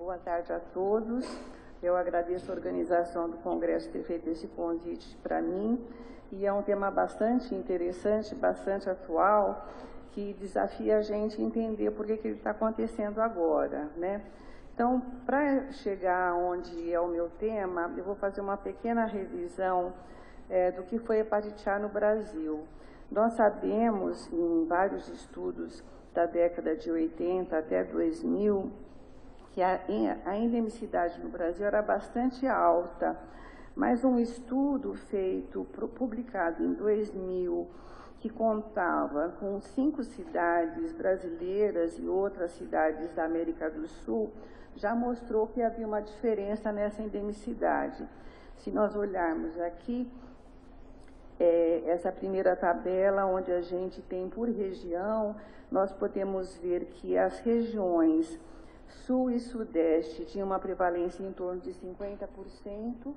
Boa tarde a todos. Eu agradeço a organização do Congresso ter feito esse convite para mim. E é um tema bastante interessante, bastante atual, que desafia a gente a entender por que ele está acontecendo agora, né? Então, para chegar onde é o meu tema, eu vou fazer uma pequena revisão do que foi a hepatite A no Brasil. Nós sabemos, em vários estudos da década de 80 até 2000, que a endemicidade no Brasil era bastante alta, mas um estudo feito, publicado em 2000, que contava com 5 cidades brasileiras e outras cidades da América do Sul, já mostrou que havia uma diferença nessa endemicidade. Se nós olharmos aqui, essa primeira tabela, onde a gente tem por região, nós podemos ver que as regiões Sul e Sudeste tinham uma prevalência em torno de 50%,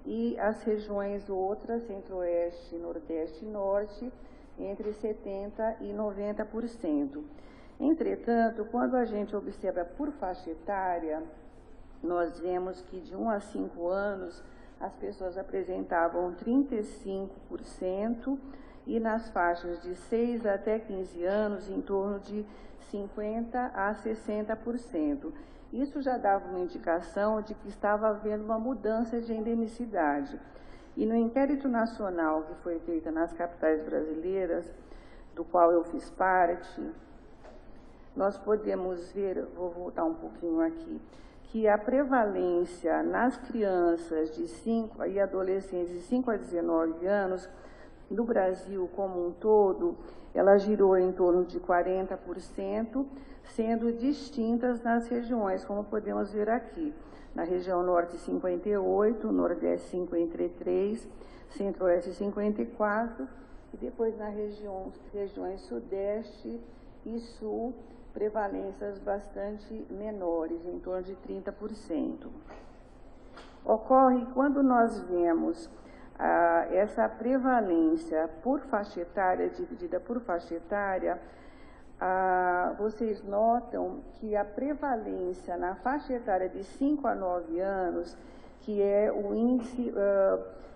e as regiões outras, Centro-Oeste, Nordeste e Norte, entre 70% e 90%. Entretanto, quando a gente observa por faixa etária, nós vemos que de 1 a 5 anos, as pessoas apresentavam 35%, e nas faixas de 6 até 15 anos, em torno de 50% a 60%. Isso já dava uma indicação de que estava havendo uma mudança de endemicidade. E no inquérito nacional que foi feito nas capitais brasileiras, do qual eu fiz parte, nós podemos ver, vou voltar um pouquinho aqui, que a prevalência nas crianças de 5 e adolescentes de 5 a 19 anos, no Brasil como um todo, ela girou em torno de 40%, sendo distintas nas regiões, como podemos ver aqui. Na região Norte, 58%, Nordeste, 53%, Centro-Oeste, 54%, e depois nas regiões Sudeste e Sul, prevalências bastante menores, em torno de 30%. Ocorre quando nós vemos essa prevalência por faixa etária, dividida por faixa etária, vocês notam que a prevalência na faixa etária de 5 a 9 anos, que é o índice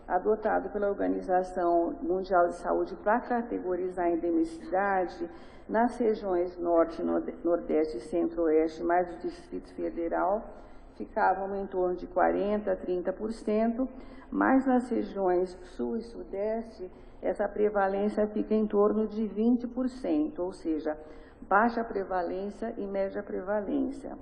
adotado pela Organização Mundial de Saúde para categorizar a endemicidade, nas regiões Norte, Nordeste e Centro-Oeste, mais o Distrito Federal, ficavam em torno de 40% a 30%, mas nas regiões Sul e Sudeste, essa prevalência fica em torno de 20%, ou seja, baixa prevalência e média prevalência.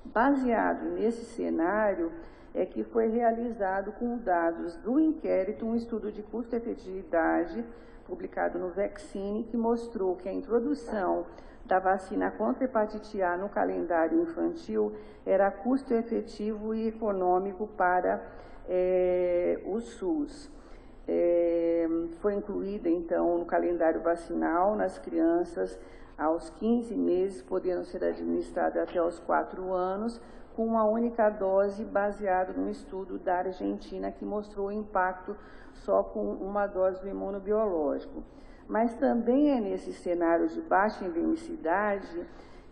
Baseado nesse cenário, é que foi realizado com dados do inquérito um estudo de custo-efetividade, publicado no Vaccine, que mostrou que a introdução da vacina contra a hepatite A no calendário infantil era custo-efetivo e econômico para o SUS. Foi incluída, então, no calendário vacinal nas crianças aos 15 meses, podendo ser administrada até aos 4 anos, com uma única dose, baseado no estudo da Argentina, que mostrou o impacto só com uma dose do imunobiológico. Mas também é nesse cenário de baixa endemicidade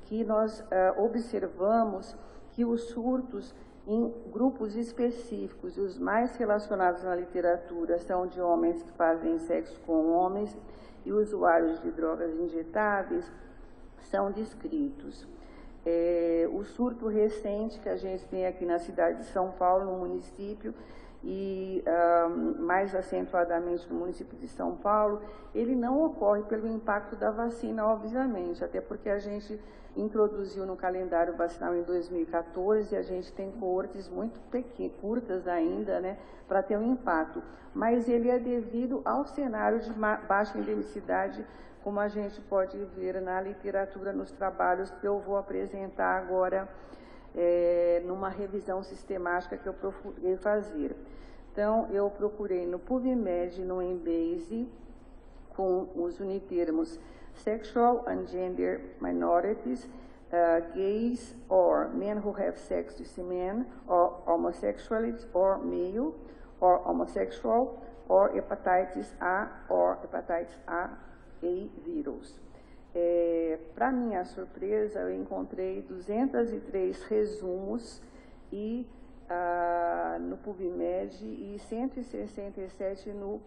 que nós observamos que os surtos em grupos específicos, e os mais relacionados na literatura são de homens que fazem sexo com homens e usuários de drogas injetáveis, são descritos. O surto recente que a gente tem aqui na cidade de São Paulo, no município, e mais acentuadamente no município de São Paulo, ele não ocorre pelo impacto da vacina, obviamente, até porque a gente introduziu no calendário vacinal em 2014 e a gente tem coortes muito curtas ainda, né, para ter um impacto. Mas ele é devido ao cenário de baixa endemicidade, como a gente pode ver na literatura, nos trabalhos que eu vou apresentar agora, numa revisão sistemática que eu procurei fazer. Então, eu procurei no PubMed e no Embase, com os unitermos Sexual and Gender Minorities, gays or men who have sex with men, or homosexuality, or male, or homosexual, or hepatitis A, or hepatitis A virus. Para minha surpresa, eu encontrei 203 resumos no PubMed e 167 no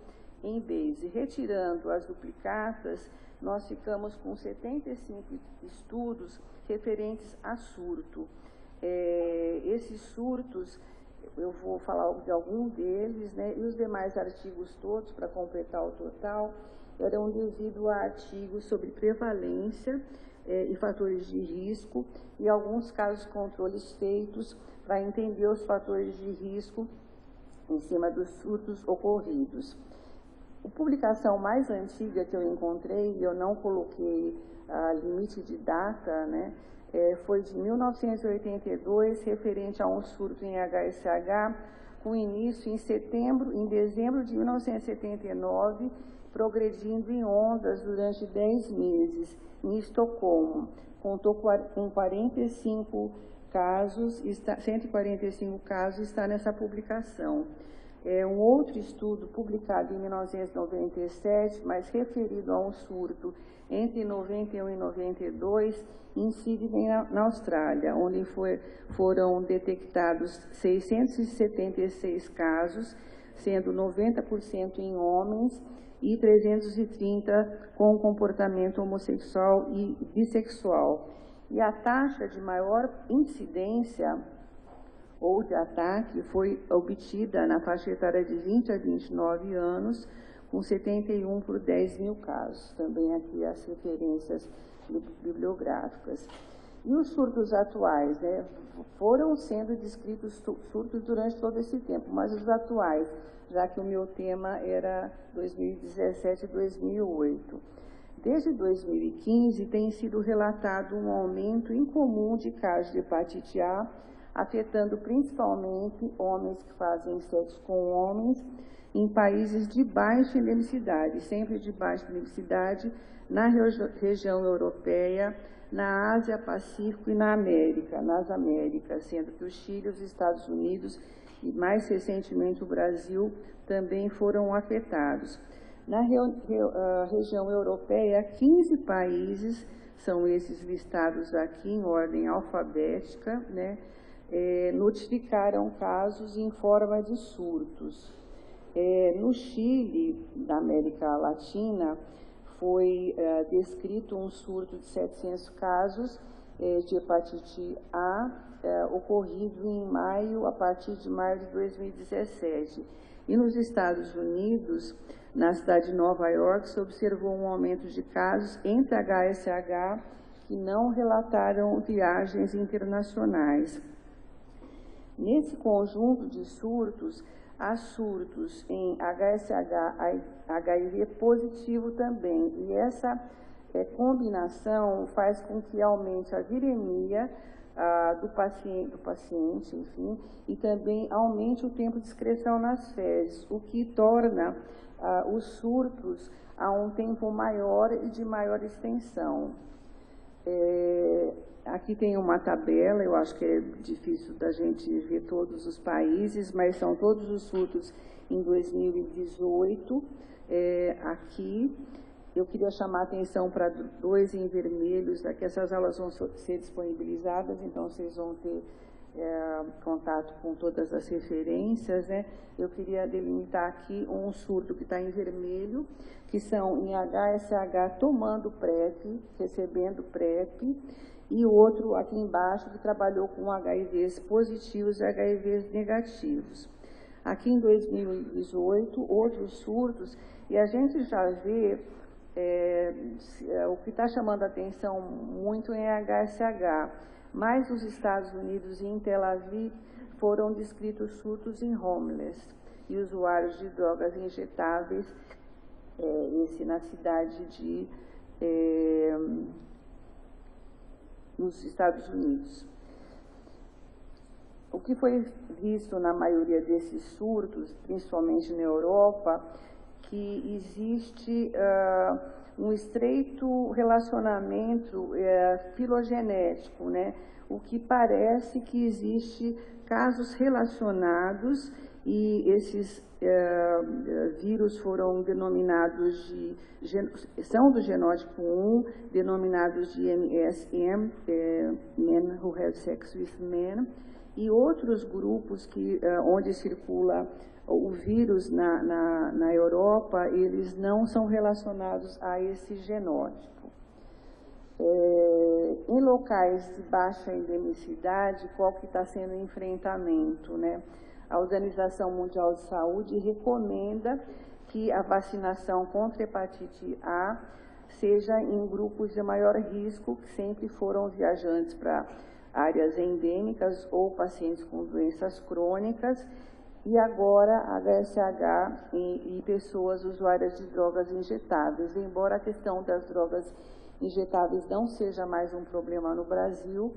Embase. Retirando as duplicatas, nós ficamos com 75 estudos referentes a surto. Esses surtos, eu vou falar de algum deles, né, e os demais artigos todos, para completar o total, eram devido a artigos sobre prevalência e fatores de risco e alguns casos de controles feitos para entender os fatores de risco em cima dos surtos ocorridos. A publicação mais antiga que eu encontrei, eu não coloquei limite de data, né, foi de 1982, referente a um surto em HSH, com início em dezembro de 1979, progredindo em ondas durante 10 meses, em Estocolmo. Contou com 45 casos, 145 casos, está nessa publicação. Um outro estudo publicado em 1997, mas referido a um surto entre 91 e 92, em Sydney, na Austrália, onde foram detectados 676 casos, sendo 90% em homens e 330 com comportamento homossexual e bissexual. E a taxa de maior incidência ou de ataque foi obtida na faixa etária de 20 a 29 anos, com 71 por 10 mil casos. Também aqui as referências bibliográficas. E os surtos atuais, né? Foram sendo descritos surtos durante todo esse tempo, mas os atuais, já que o meu tema era 2017 e 2008. Desde 2015, tem sido relatado um aumento incomum de casos de hepatite A, afetando principalmente homens que fazem sexo com homens, em países de baixa endemicidade, sempre de baixa endemicidade, na região europeia, na Ásia, Pacífico e nas Américas, sendo que o Chile, os Estados Unidos e, mais recentemente, o Brasil também foram afetados. Na região europeia, 15 países, são esses listados aqui em ordem alfabética, né, notificaram casos em forma de surtos. No Chile, da América Latina, foi descrito um surto de 700 casos de hepatite A, ocorrido a partir de maio de 2017. E nos Estados Unidos, na cidade de Nova York, se observou um aumento de casos entre HSH que não relataram viagens internacionais. Nesse conjunto de surtos, há surtos em HSH, HIV positivo também, e essa combinação faz com que aumente a viremia do paciente, enfim, e também aumente o tempo de excreção nas fezes, o que torna os surtos a um tempo maior e de maior extensão. Aqui tem uma tabela, eu acho que é difícil da gente ver todos os países, mas são todos os surtos em 2018. Aqui, eu queria chamar a atenção para 2 em vermelhos, que essas aulas vão ser disponibilizadas, então vocês vão ter contato com todas as referências, né? Eu queria delimitar aqui um surto que está em vermelho, que são em HSH tomando PrEP, recebendo PrEP, e outro aqui embaixo que trabalhou com HIVs positivos e HIVs negativos. Aqui em 2018, outros surtos, e a gente já vê o que está chamando a atenção muito em HSH, mas nos Estados Unidos e em Tel Aviv foram descritos surtos em homeless e usuários de drogas injetáveis, esse na cidade de nos Estados Unidos. O que foi visto na maioria desses surtos, principalmente na Europa, que existe um estreito relacionamento filogenético, né? O que parece que existe casos relacionados e esses vírus foram denominados são do genótipo 1, denominados de MSM, Men Who Have Sex with Men, e outros grupos onde circula o vírus na Europa, eles não são relacionados a esse genótipo. Em locais de baixa endemicidade, qual que está sendo o enfrentamento, né? A Organização Mundial de Saúde recomenda que a vacinação contra hepatite A seja em grupos de maior risco, que sempre foram viajantes para áreas endêmicas ou pacientes com doenças crônicas, e agora HSH e pessoas usuárias de drogas injetáveis. Embora a questão das drogas injetáveis não seja mais um problema no Brasil,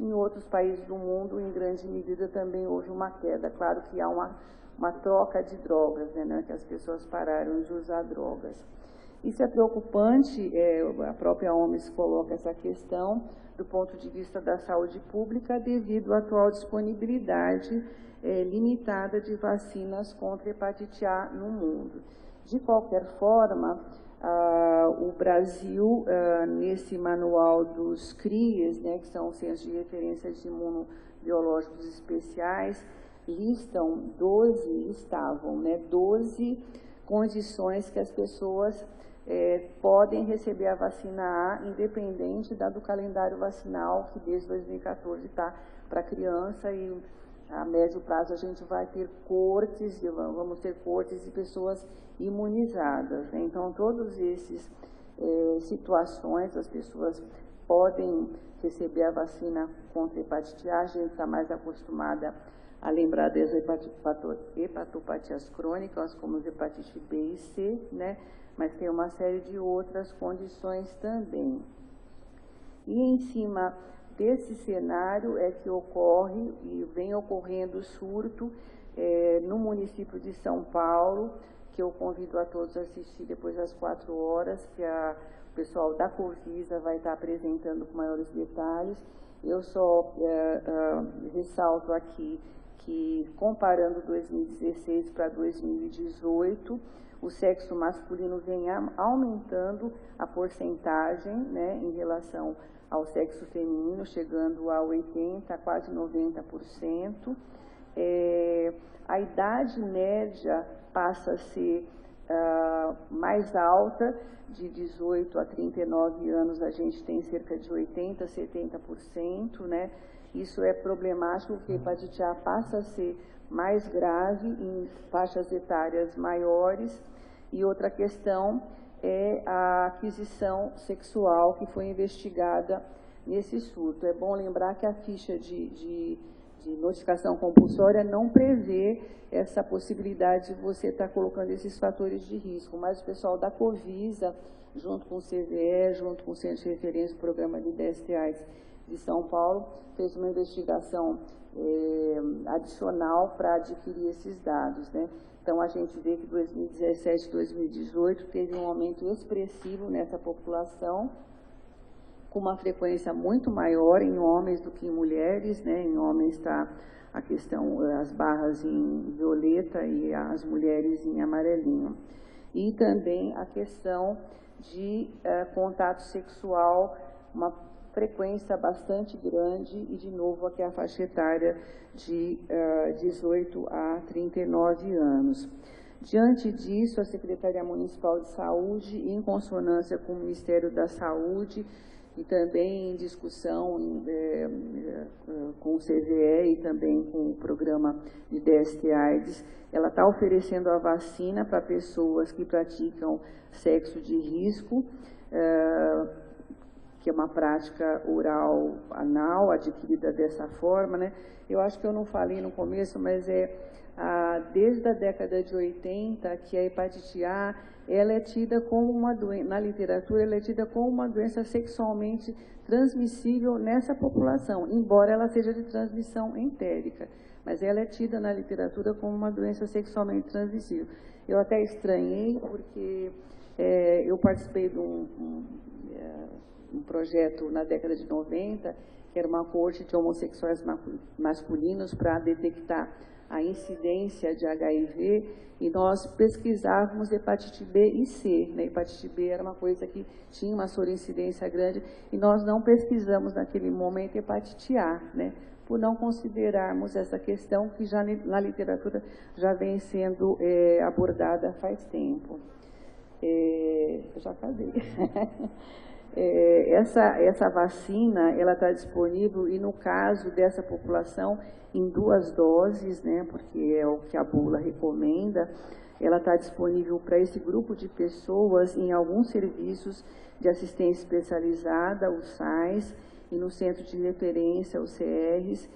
em outros países do mundo, em grande medida, também houve uma queda. Claro que há uma troca de drogas, né, que as pessoas pararam de usar drogas. Isso é preocupante, a própria OMS coloca essa questão do ponto de vista da saúde pública, devido à atual disponibilidade limitada de vacinas contra hepatite A no mundo. De qualquer forma, o Brasil, nesse manual dos CRIES, né, que são os Centros de Referência de Imunobiológicos Especiais, listavam 12 condições que as pessoas podem receber a vacina A, independente do calendário vacinal, que desde 2014 está para criança, e a médio prazo a gente vai ter vamos ter cortes de pessoas imunizadas, né? Então, todas essas situações, as pessoas podem receber a vacina contra hepatite A. A gente está mais acostumada a lembrar das hepatopatias crônicas, como as hepatite B e C, né? Mas tem uma série de outras condições também. E em cima desse cenário é que ocorre e vem ocorrendo surto no município de São Paulo, que eu convido a todos a assistir depois das 4 horas, que o pessoal da Covisa vai estar apresentando com maiores detalhes. Eu só ressalto aqui que, comparando 2016 para 2018, o sexo masculino vem aumentando a porcentagem, né, em relação ao sexo feminino, chegando a 80%, quase 90%. A idade média passa a ser mais alta, de 18 a 39 anos a gente tem cerca de 80%, 70%, né? Isso é problemático, porque a hepatite A passa a ser mais grave em faixas etárias maiores. E outra questão é a aquisição sexual, que foi investigada nesse surto. É bom lembrar que a ficha de notificação compulsória não prevê essa possibilidade de você estar colocando esses fatores de risco, mas o pessoal da Covisa, junto com o CVE, junto com o Centro de Referência do Programa de DST-AIDS de São Paulo, fez uma investigação adicional para adquirir esses dados, né? Então, a gente vê que 2017 e 2018 teve um aumento expressivo nessa população, com uma frequência muito maior em homens do que em mulheres, né? Em homens está a questão, as barras em violeta e as mulheres em amarelinho. E também a questão de contato sexual, uma frequência bastante grande, e de novo aqui a faixa etária de 18 a 39 anos. Diante disso, a Secretaria Municipal de Saúde, em consonância com o Ministério da Saúde, e também em discussão com o CVE e também com o programa de DST-AIDS, ela está oferecendo a vacina para pessoas que praticam sexo de risco, que é uma prática oral anal, adquirida dessa forma, né? Eu acho que eu não falei no começo, mas desde a década de 80 que a hepatite A, ela é tida como uma doença, na literatura, ela é tida como uma doença sexualmente transmissível nessa população, embora ela seja de transmissão entérica, mas ela é tida na literatura como uma doença sexualmente transmissível. Eu até estranhei, porque eu participei de um projeto na década de 90, que era uma coorte de homossexuais masculinos para detectar a incidência de HIV, e nós pesquisávamos hepatite B e C, né? Hepatite B era uma coisa que tinha uma sobreincidência grande, e nós não pesquisamos naquele momento hepatite A, né? Por não considerarmos essa questão que já na literatura já vem sendo abordada faz tempo. Eu já acabei. Essa vacina, ela está disponível, e no caso dessa população, em 2 doses, né, porque é o que a bula recomenda, ela está disponível para esse grupo de pessoas em alguns serviços de assistência especializada, os SAIs, e no Centro de Referência, os CRs,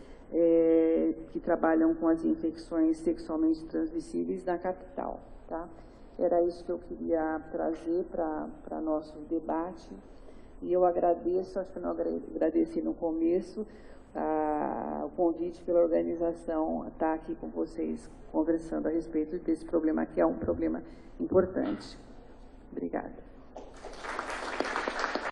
que trabalham com as infecções sexualmente transmissíveis na capital. Tá? Era isso que eu queria trazer para nosso debate. E eu agradeço, acho que eu não agradeci no começo, o convite pela organização estar aqui com vocês, conversando a respeito desse problema, que é um problema importante.